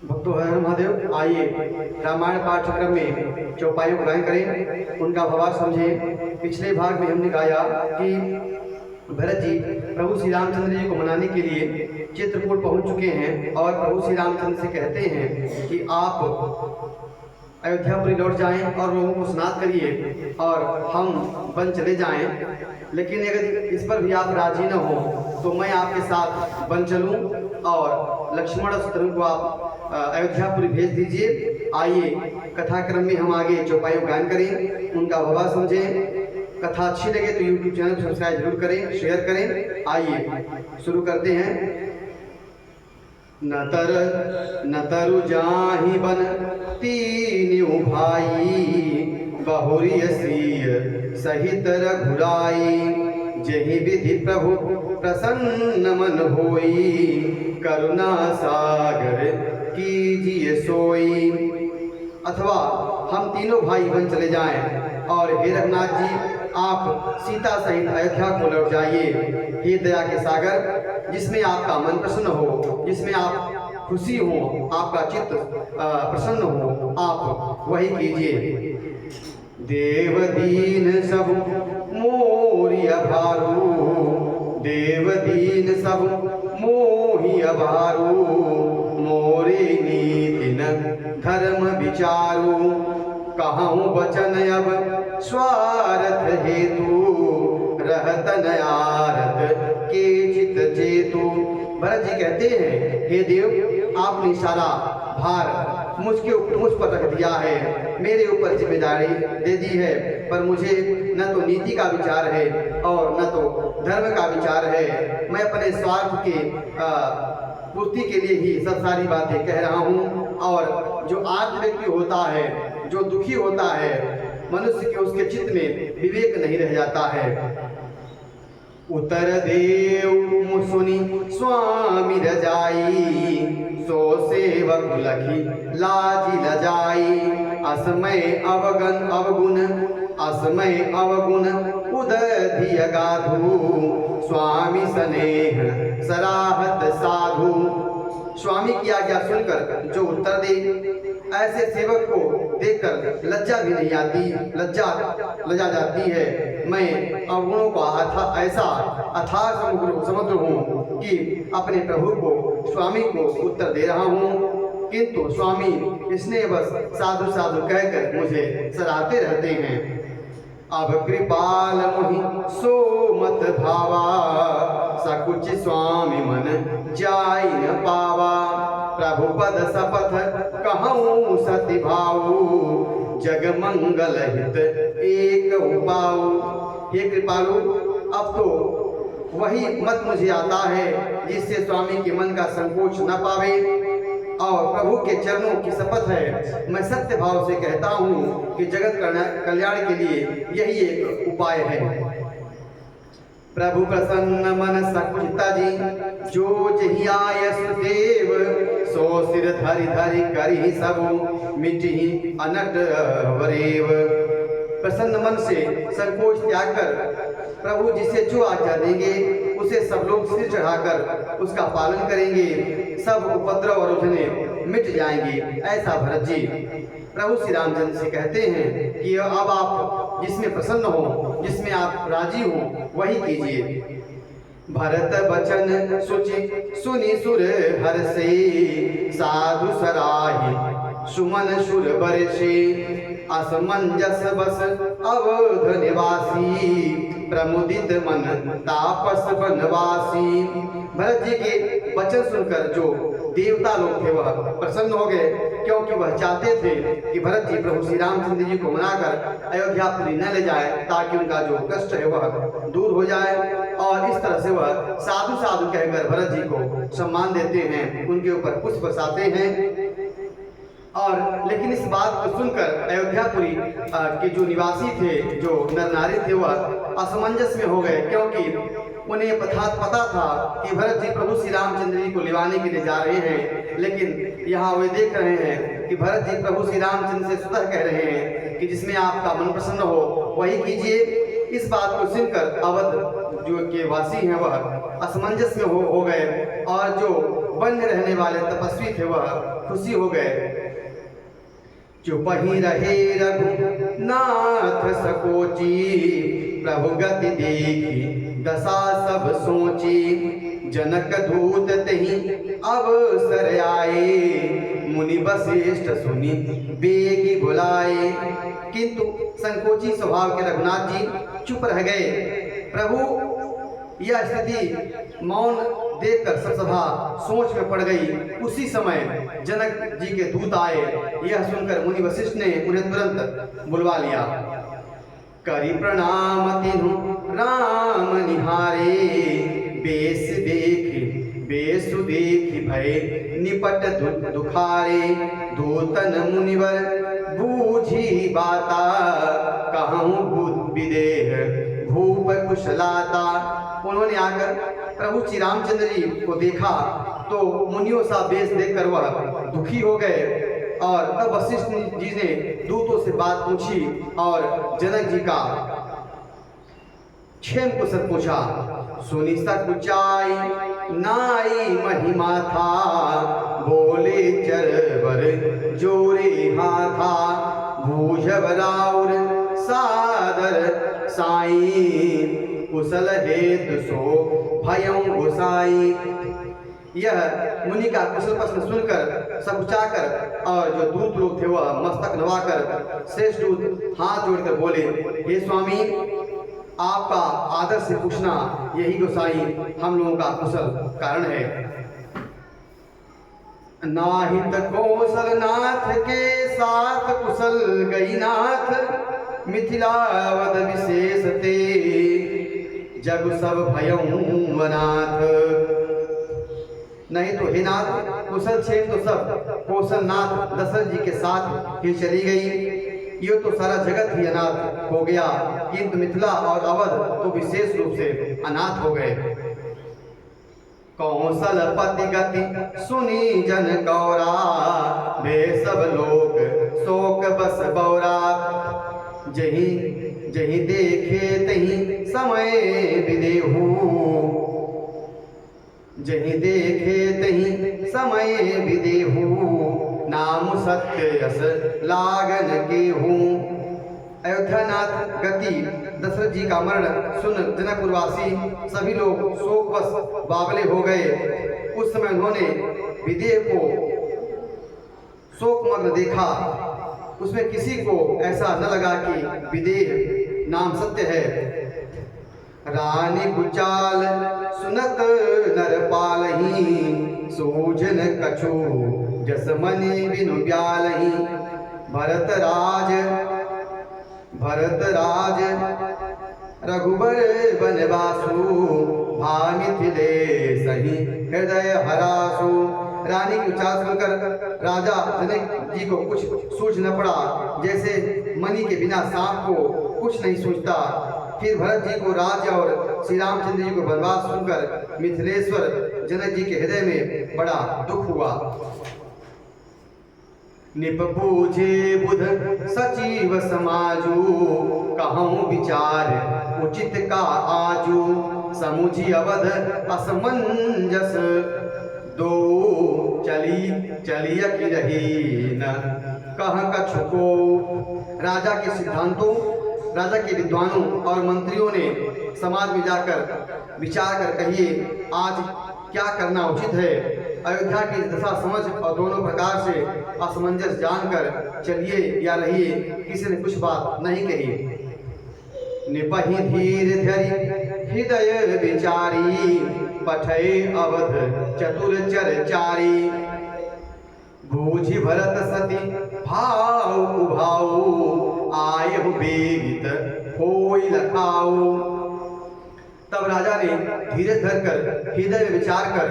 भक्तो हर महादेव, आइए रामायण पाठ्यक्रम में चौपाइयों को गायन करें, उनका भावार्थ समझें। पिछले भाग में हमने गाया कि भरत जी प्रभु श्री रामचंद्र जी को मनाने के लिए चित्रकूट पहुंच चुके हैं और प्रभु श्री रामचंद्र से कहते हैं कि आप अयोध्यापुरी लौट जाएं और लोगों को स्नात करिए और हम वन चले जाएं। लेकिन अगर इस पर भी आप राजी न हो तो मैं आपके साथ वन चलूं और लक्ष्मण और शत्रुघ्न को आप अयोध्यापुरी भेज दीजिए। आइए कथाक्रम में हम आगे चौपाइयों गायन करें, उनका भावार्थ समझें। कथा अच्छी लगे तो यूट्यूब चैनल सब्सक्राइब जरूर करें, शेयर करें। आइए शुरू करते हैं। न तरु जाहि बन तीन्यु भाई, बहुरिय सिय सहित रघुराई। जहि विधि प्रभु प्रसन्न मन होई, करुणा सागर कीजिए सोई। अथवा हम तीनों भाई बन चले जाएं और हे रघुनाथ जी आप सीता सहित अयोध्या को लौट जाइए। हे दया के सागर, जिसमें आपका मन प्रसन्न हो, जिसमें आप खुशी हो, आपका चित्त प्रसन्न हो, आप वही कीजिए। देव दीन सब मोहि अभारू, देव दीन सब मोहि अभारू। मोरे नीति न धर्म विचारू, कहूँ वचन अब स्वार्थ हेतु। रहत नयारत के चित चेतु। भरत जी कहते हैं, हे देव आपने सारा भार मुझ पर रख दिया है, मेरे ऊपर जिम्मेदारी दे दी है, पर मुझे न तो नीति का विचार है और न तो धर्म का विचार है। मैं अपने स्वार्थ के पूर्ति के लिए ही सब सारी बातें कह रहा हूँ। और जो आर्थ व्यक्ति होता है, जो दुखी होता है, मनुष्य के उसके चित्त में विवेक नहीं रह जाता है। उतर देव मुसुनि स्वामी रजाई, सो सेवक लखी लाजी लजाई। असमय अवगन अवगुण, असमय अवगुण उदधि अगाधु। स्वामी स्नेह सराहत साधु। स्वामी की आज्ञा सुनकर जो उत्तर दे, ऐसे सेवक को देखकर लज्जा भी नहीं आती, लज्जा जाती है। मैं अवगुणों का ऐसा अथाह समुद्र हूँ कि अपने प्रभु को, स्वामी को उत्तर दे रहा हूँ, किंतु स्वामी स्नेहवश साधु साधु कहकर मुझे सराहते रहते हैं। अब कृपाल मोहि सो मत भावा, सकुच स्वामी मन जाई न पावा। प्रभु पद सपथ कहूँ सति भाऊ, जग मंगल हित एक उपाऊ। हे कृपालु, अब तो वही मत मुझे आता है जिससे स्वामी के मन का संकोच न पावे, और प्रभु के चरणों की शपथ है, मैं सत्य भाव से कहता हूँ कि जगत कल्याण के लिए यही एक उपाय है। प्रभु प्रसन्न मन सकुचिता जी, जो जहि आय सुदेव। सो सिर धरि धरि करि सबु, मिटहि अनट वरेव। प्रसन्न मन से संकोच त्याग कर प्रभु जिसे जो आज्ञा देंगे उसे सब लोग सिर चढ़ाकर उसका पालन करेंगे, सब उपद्रव और उलझने मिट जाएंगी। ऐसा भरत जी प्रभु श्री रामचंद्र से कहते हैं कि अब आप जिसमें प्रसन्न हो, जिसमें आप राजी हो, वही कीजिए। भरत बचन सुचि सुनि सुर हर्षे, साधु सराहि सुमन सुर बरसे। असमंजस बस अवध निवासी, प्रमुदित मन तापस बनवासी। भरत जी के वचन सुनकर जो देवता लोग थे वह प्रसन्न हो गए, क्योंकि वह चाहते थे कि भरत जी प्रभु श्री रामचंद्र जी को मनाकर अयोध्यापुरी न ले जाए, ताकि उनका जो कष्ट है वह दूर हो जाए। और इस तरह से वह साधु साधु कहकर भरत जी को सम्मान देते हैं, उनके ऊपर पुष्प बरसाते हैं। और लेकिन इस बात को सुनकर अयोध्यापुरी के जो निवासी थे, जो नर नारी थे, वह असमंजस में हो गए, क्योंकि उन्हें पता था कि भरत जी प्रभु श्री रामचंद्र जी को लिवाने के लिए जा रहे हैं। लेकिन यहाँ वे देख रहे हैं कि भरत जी प्रभु श्री रामचंद्र से स्वतः कह रहे हैं कि जिसमें आपका मन प्रसन्न हो वही कीजिए। इस बात को सुनकर अवध जो के वासी हैं वह असमंजस में हो गए, और जो वन में रहने वाले तपस्वी थे वह खुशी हो गए। चुप ही रहे रघुनाथ सकोची, प्रभु गति देखी दशा सब सोची। जनक दूत तही अवसर आए, मुनि वशिष्ठ सुनी बेगी बुलाए। किंतु संकोची स्वभाव के रघुनाथ जी चुप रह गए। प्रभु यह स्थिति मौन देखकर सब सभा सोच में पड़ गई। उसी समय जनक जी के दूत आए। यह सुनकर मुनि वशिष्ठ ने उन्हें तुरंत बुलवा लिया। करी प्रणाम तिन्हु राम निहारे, बेस देखी बेसु देखी भय निपट दुखारे। दूतन मुनिवर बूझी बाता, कहूँ विदेह भूप कुशलाता। उन्होंने आकर प्रभु श्री रामचंद्र जी को देखा तो मुनियों सा वेश देखकर वह दुखी हो गए। और तब वशिष्ठ जी ने दूतों से बात पूछी और जनक जी का क्षेम कुशल पूछा। सुनी सकुचाई नाई महिमा था, बोले चरवर जोरे हाथा। बूझब राउर सादर साई, कुशल हेतु सो भयं गोसाई। यह मुनि का कुशल प्रश्न सुनकर सकुचाकर और जो दूत लोग थे वह मस्तक नवाकर श्रेष्ठ दूत हाथ जोड़कर बोले, हे स्वामी आपका आदर से पूछना यही गोसाई हम लोगों का कुशल कारण है। नाहित कौशल नाथ के साथ कुशल गई नाथ, मिथिलावद विशेष ते जग सब भयं वनाथ। नहीं तो हे नाथ कुशल क्षेम तो सब कौशल नाथ दशरथ जी के साथ ही चली गई। ये तो सारा जगत ही अनाथ हो गया, किंतु मिथिला और अवध तो विशेष रूप से अनाथ हो गए। कौशल पति गति सुनी जन गौरा, वे सब लोग शोक बस बौरा। जही जही देखे तही समय विदेहू, जही देखे तही समय विदेहू। नाम सत्य यस लागन के हूँ। अयोध्यानाथ गति दशरथ जी का मरण सुन जनकपुरवासी सभी लोग शोकवश बावले हो गए। उस समय उन्होंने विदेह को शोकमग्न देखा। उसमें किसी को ऐसा न लगा कि विदेह नाम सत्य है। रानी गुचाल सुनत नरपालही, सूजन कछु जसमनि बिनु ब्यालही। भरत राज रघुबर बनवासु, भामिथिले सही हृदय हरासु। रानी की उचाल सुनकर राजा जनक जी को कुछ सूझ न पड़ा, जैसे मणि के बिना सांप को कुछ नहीं सूझता। फिर भरत जी को राज्य और श्री रामचंद्र जी को वनवास सुनकर मिथिलेश्वर जनक जी के हृदय में बड़ा दुख हुआ। निप पूछे बुध सचिव समाजू, कहूँ विचार उचित का आजू। समुझी अवध असमंजस, दो चलिय की रही न कह कछु को। राजा के सिद्धांतों, राजा के विद्वानों और मंत्रियों ने समाज में जाकर विचार कर कहिए आज क्या करना उचित है। अयोध्या की दशा समझ और दोनों प्रकार से असमंजस जानकर चलिए या रहिए, किसी ने कुछ बात नहीं कही। निपहि धीर धरि हृदय विचारी, पठय अवध चतुर चरचारी। बूझि भरत सती भाव कुभाऊ, आयहु बेगित होई लखाऊ। तब राजा ने धीरे धरकर हृदय में विचार कर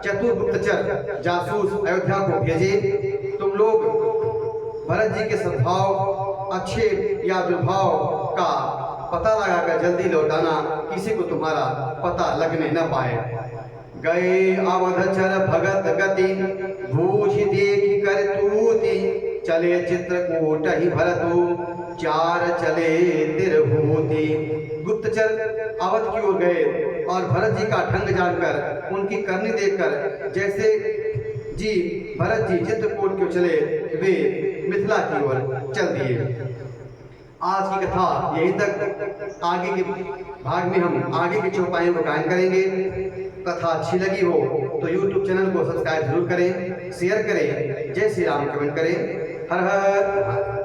चतुर गुप्तचर जासूस अयोध्या को भेजे। तुम लोग भरत जी के सद्भाव अच्छे या दुर्भाव का पता लगाकर जल्दी लौटाना, किसी को तुम्हारा पता लगने न पाए। गए अवधचर भगत गति, बूझि देखि कर तूति। चले चित्रकूट ही भरतु, चार चले तिरभूति। गुप्तचर अवध की ओर गए और भरत जी का ढंग जानकर, उनकी करनी देखकर जैसे जी भरत जी चित्रकूट क्यों चले, वे मिथिला की ओर चल दिए। आज की कथा यहीं तक, आगे के भाग में हम आगे के चौपाइयों को गायन करेंगे। कथा अच्छी लगी हो तो YouTube चैनल को सब्सक्राइब जरूर करें, शेयर करें, जय श्री राम कमेंट करें। हर हर